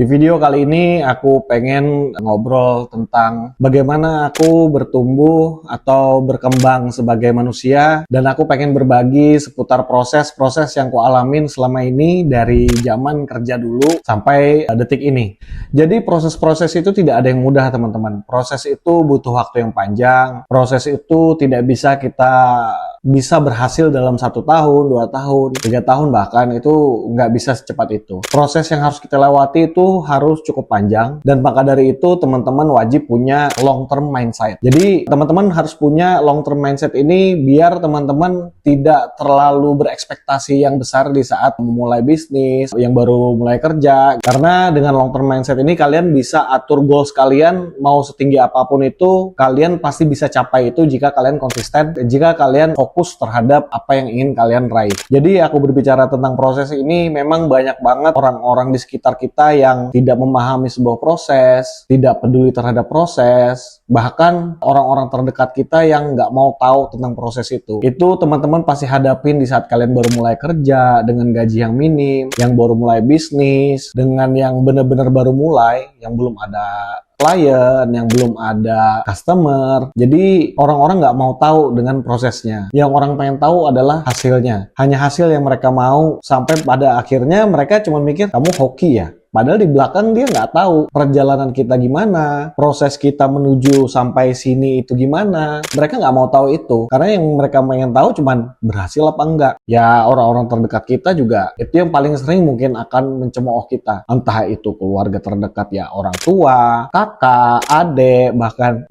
Di video kali ini aku pengen ngobrol tentang bagaimana aku bertumbuh atau berkembang sebagai manusia, dan aku pengen berbagi seputar proses-proses yang ku alamin selama ini dari zaman kerja dulu sampai detik ini. Jadi proses-proses itu tidak ada yang mudah, teman-teman. Proses itu butuh waktu yang panjang. Proses itu tidak bisa kita berhasil dalam 1 tahun, 2 tahun, 3 tahun, bahkan itu nggak bisa secepat itu. Proses yang harus kita lewati itu harus cukup panjang, dan maka dari itu teman-teman wajib punya long term mindset. Jadi teman-teman harus punya long term mindset ini biar teman-teman tidak terlalu berekspektasi yang besar di saat memulai bisnis, yang baru mulai kerja. Karena dengan long term mindset ini kalian bisa atur goals kalian, mau setinggi apapun itu, kalian pasti bisa capai itu jika kalian konsisten, jika kalian fokus terhadap apa yang ingin kalian raih. Jadi aku berbicara tentang proses ini, memang banyak banget orang-orang di sekitar kita yang tidak memahami sebuah proses, tidak peduli terhadap proses, bahkan orang-orang terdekat kita yang nggak mau tahu tentang proses itu. Itu teman-teman pasti hadapin di saat kalian baru mulai kerja dengan gaji yang minim, yang baru mulai bisnis, dengan yang benar-benar baru mulai, yang belum ada klien, yang belum ada customer. Jadi orang-orang nggak mau tahu dengan prosesnya. Yang orang pengen tahu adalah hasilnya. Hanya hasil yang mereka mau, sampai pada akhirnya mereka cuma mikir kamu hoki ya. Padahal di belakang dia nggak tahu perjalanan kita gimana, proses kita menuju sampai sini itu gimana. Mereka nggak mau tahu itu, karena yang mereka pengen tahu cuman berhasil apa enggak. Ya orang-orang terdekat kita juga, itu yang paling sering mungkin akan mencemooh kita. Entah itu keluarga terdekat, ya orang tua, kakak, adik,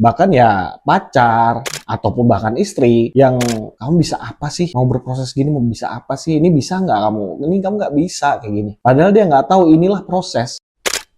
bahkan ya pacar, ataupun bahkan istri, yang kamu bisa apa sih? Mau berproses gini, mau bisa apa sih? Ini bisa nggak kamu? Ini kamu nggak bisa kayak gini. Padahal dia nggak tahu inilah proses.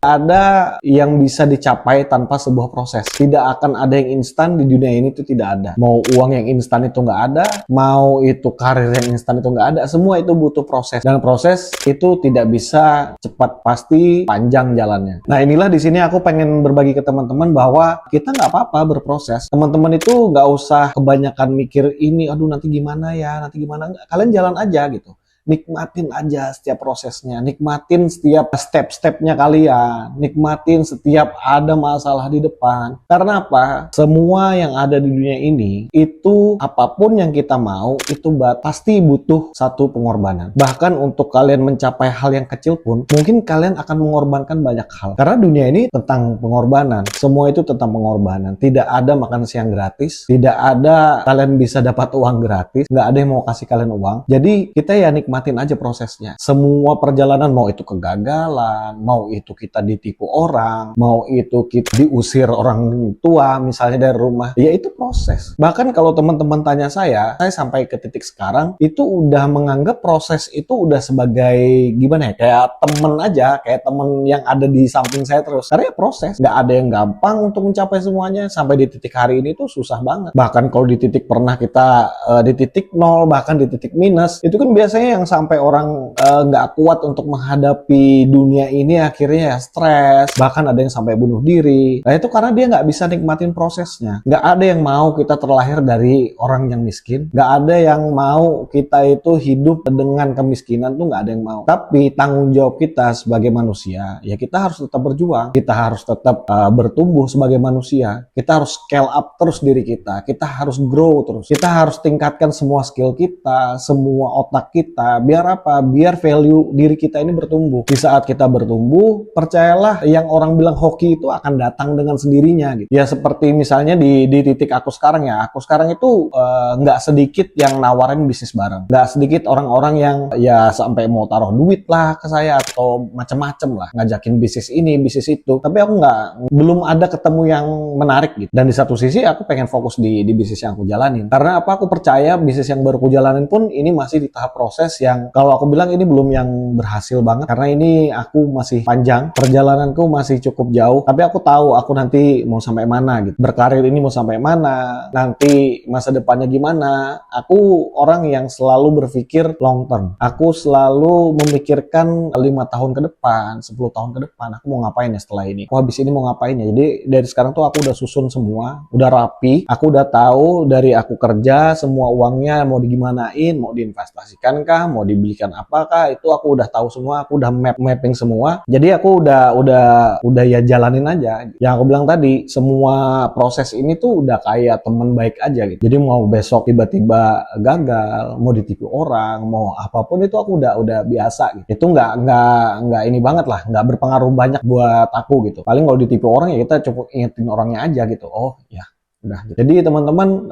Ada yang bisa dicapai tanpa sebuah proses. Tidak akan ada yang instan di dunia ini, itu tidak ada. Mau uang yang instan itu nggak ada, mau itu karir yang instan itu nggak ada. Semua itu butuh proses, dan proses itu tidak bisa cepat, pasti panjang jalannya. Nah inilah di sini aku pengen berbagi ke teman-teman bahwa kita nggak apa-apa berproses. Teman-teman itu nggak usah kebanyakan mikir ini, aduh nanti gimana ya, nanti gimana. Nggak. Kalian jalan aja gitu. Nikmatin aja setiap prosesnya, nikmatin setiap step-stepnya kalian, nikmatin setiap ada masalah di depan. Karena apa? Semua yang ada di dunia ini, itu apapun yang kita mau, itu pasti butuh satu pengorbanan. Bahkan untuk kalian mencapai hal yang kecil pun, mungkin kalian akan mengorbankan banyak hal. Karena dunia ini tentang pengorbanan. Semua itu tentang pengorbanan. Tidak ada makan siang gratis, tidak ada kalian bisa dapat uang gratis, nggak ada yang mau kasih kalian uang. Jadi kita ya nikmatin aja prosesnya. Semua perjalanan, mau itu kegagalan, mau itu kita ditipu orang, mau itu kita diusir orang tua misalnya dari rumah, ya itu proses. Bahkan kalau teman-teman tanya saya sampai ke titik sekarang itu udah menganggap proses itu udah sebagai gimana ya, kayak temen aja, kayak temen yang ada di samping saya terus. Karena ya proses, nggak ada yang gampang untuk mencapai semuanya. Sampai di titik hari ini tuh susah banget. Bahkan kalau di titik pernah kita di titik nol, bahkan di titik minus, itu kan biasanya yang sampai orang nggak kuat untuk menghadapi dunia ini, akhirnya ya stres, bahkan ada yang sampai bunuh diri. Nah itu karena dia nggak bisa nikmatin prosesnya. Nggak ada yang mau kita terlahir dari orang yang miskin, nggak ada yang mau kita itu hidup dengan kemiskinan, tuh nggak ada yang mau. Tapi tanggung jawab kita sebagai manusia, ya kita harus tetap berjuang, kita harus tetap bertumbuh sebagai manusia, kita harus scale up terus diri kita harus grow terus, kita harus tingkatkan semua skill kita, semua otak kita. Biar apa? Biar value diri kita ini bertumbuh. Di saat kita bertumbuh, percayalah yang orang bilang hoki itu akan datang dengan sendirinya gitu. Ya seperti misalnya di titik aku sekarang ya. Aku sekarang itu nggak sedikit yang nawarin bisnis bareng. Nggak sedikit orang-orang yang ya sampai mau taruh duit lah ke saya atau macem-macem lah. Ngajakin bisnis ini, bisnis itu. Tapi aku belum ada ketemu yang menarik gitu. Dan di satu sisi aku pengen fokus di bisnis yang aku jalanin. Karena apa? Aku percaya bisnis yang baru aku jalanin pun ini masih di tahap proses yang kalau aku bilang ini belum yang berhasil banget, karena ini aku masih panjang, perjalananku masih cukup jauh, tapi aku tahu aku nanti mau sampai mana gitu, berkarir ini mau sampai mana, nanti masa depannya gimana. Aku orang yang selalu berpikir long term, aku selalu memikirkan 5 tahun ke depan, 10 tahun ke depan, aku mau ngapain ya setelah ini, aku habis ini mau ngapain ya. Jadi dari sekarang tuh aku udah susun semua, udah rapi, aku udah tahu dari aku kerja semua uangnya mau digimanain, mau diinvestasikan kah, mau dibelikan apakah, itu aku udah tahu semua, aku udah mapping semua. Jadi aku udah ya jalanin aja. Yang aku bilang tadi, semua proses ini tuh udah kayak temen baik aja gitu. Jadi mau besok tiba-tiba gagal, mau ditipu orang, mau apapun itu aku udah biasa gitu. Itu nggak ini banget lah, nggak berpengaruh banyak buat aku gitu. Paling kalau ditipu orang ya kita cukup ingetin orangnya aja gitu. Oh ya udah. Jadi teman-teman,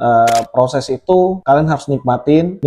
proses itu kalian harus nikmatin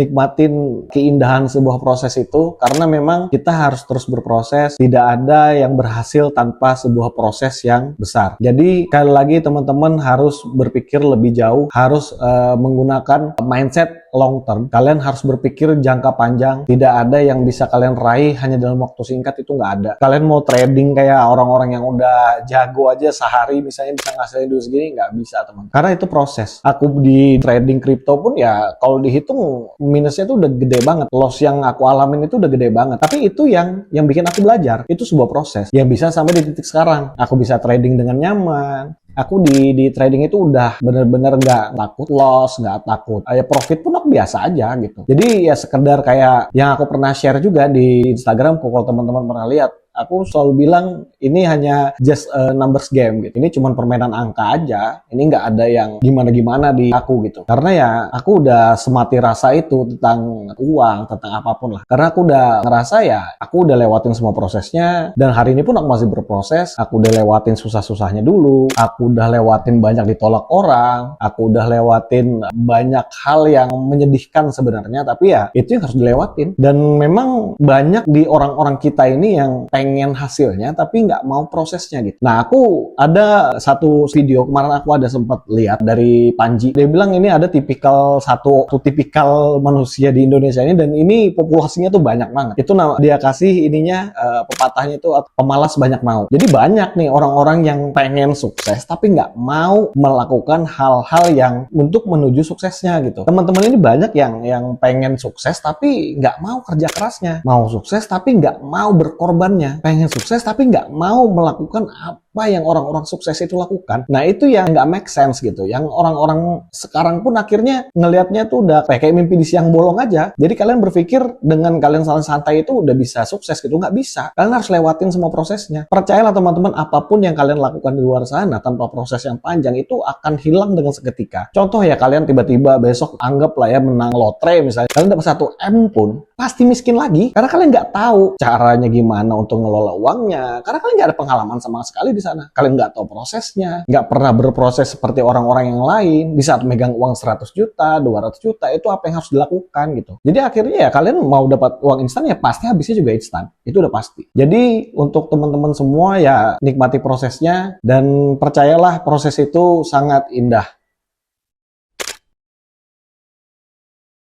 keindahan sebuah proses itu, karena memang kita harus terus berproses. Tidak ada yang berhasil tanpa sebuah proses yang besar. Jadi sekali lagi teman-teman harus berpikir lebih jauh, harus menggunakan mindset long term. Kalian harus berpikir jangka panjang. Tidak ada yang bisa kalian raih hanya dalam waktu singkat, itu nggak ada. Kalian mau trading kayak orang-orang yang udah jago aja sehari misalnya bisa ngasilin duit segini, nggak bisa teman. Karena itu proses. Aku di trading kripto pun ya kalau dihitung minusnya tuh udah gede banget. Loss yang aku alamin itu udah gede banget. Tapi itu yang bikin aku belajar. Itu sebuah proses yang bisa sampai di titik sekarang. Aku bisa trading dengan nyaman. Aku di trading itu udah bener-bener nggak takut loss, nggak takut. Ya profit pun aku biasa aja gitu. Jadi ya sekedar kayak yang aku pernah share juga di Instagram, kalau teman-teman pernah lihat. Aku selalu bilang ini hanya just a numbers game gitu. Ini cuma permainan angka aja. Ini nggak ada yang gimana-gimana di aku gitu. Karena ya aku udah semati rasa itu tentang uang, tentang apapun lah. Karena aku udah ngerasa ya aku udah lewatin semua prosesnya. Dan hari ini pun aku masih berproses. Aku udah lewatin susah-susahnya dulu. Aku udah lewatin banyak ditolak orang. Aku udah lewatin banyak hal yang menyedihkan sebenarnya. Tapi ya itu yang harus dilewatin. Dan memang banyak di orang-orang kita ini yang pengen hasilnya tapi nggak mau prosesnya gitu. Nah, aku ada satu video kemarin aku ada sempat lihat dari Panji. Dia bilang ini ada satu tipikal manusia di Indonesia ini, dan ini populasinya tuh banyak banget. Itu dia kasih ininya pepatahnya itu pemalas banyak mau. Jadi banyak nih orang-orang yang pengen sukses tapi nggak mau melakukan hal-hal yang untuk menuju suksesnya gitu. Teman-teman ini banyak yang pengen sukses tapi nggak mau kerja kerasnya. Mau sukses tapi nggak mau berkorbannya. Pengen sukses tapi nggak mau melakukan apa yang orang-orang sukses itu lakukan. Nah itu yang nggak make sense gitu. Yang orang-orang sekarang pun akhirnya ngelihatnya tuh udah kayak mimpi di siang bolong aja. Jadi kalian berpikir dengan kalian santai itu udah bisa sukses gitu. Nggak bisa. Kalian harus lewatin semua prosesnya. Percayalah teman-teman, apapun yang kalian lakukan di luar sana tanpa proses yang panjang itu akan hilang dengan seketika. Contoh ya, kalian tiba-tiba besok anggaplah ya menang lotre misalnya. Kalian dapat 1 M pun pasti miskin lagi. Karena kalian nggak tahu caranya gimana untuk ngelola uangnya, karena kalian nggak ada pengalaman sama sekali di sana. Kalian nggak tahu prosesnya, nggak pernah berproses seperti orang-orang yang lain. Di saat megang uang 100 juta, 200 juta, itu apa yang harus dilakukan gitu. Jadi akhirnya ya kalian mau dapat uang instan ya pasti habisnya juga instan. Itu udah pasti. Jadi untuk teman-teman semua ya nikmati prosesnya dan percayalah proses itu sangat indah.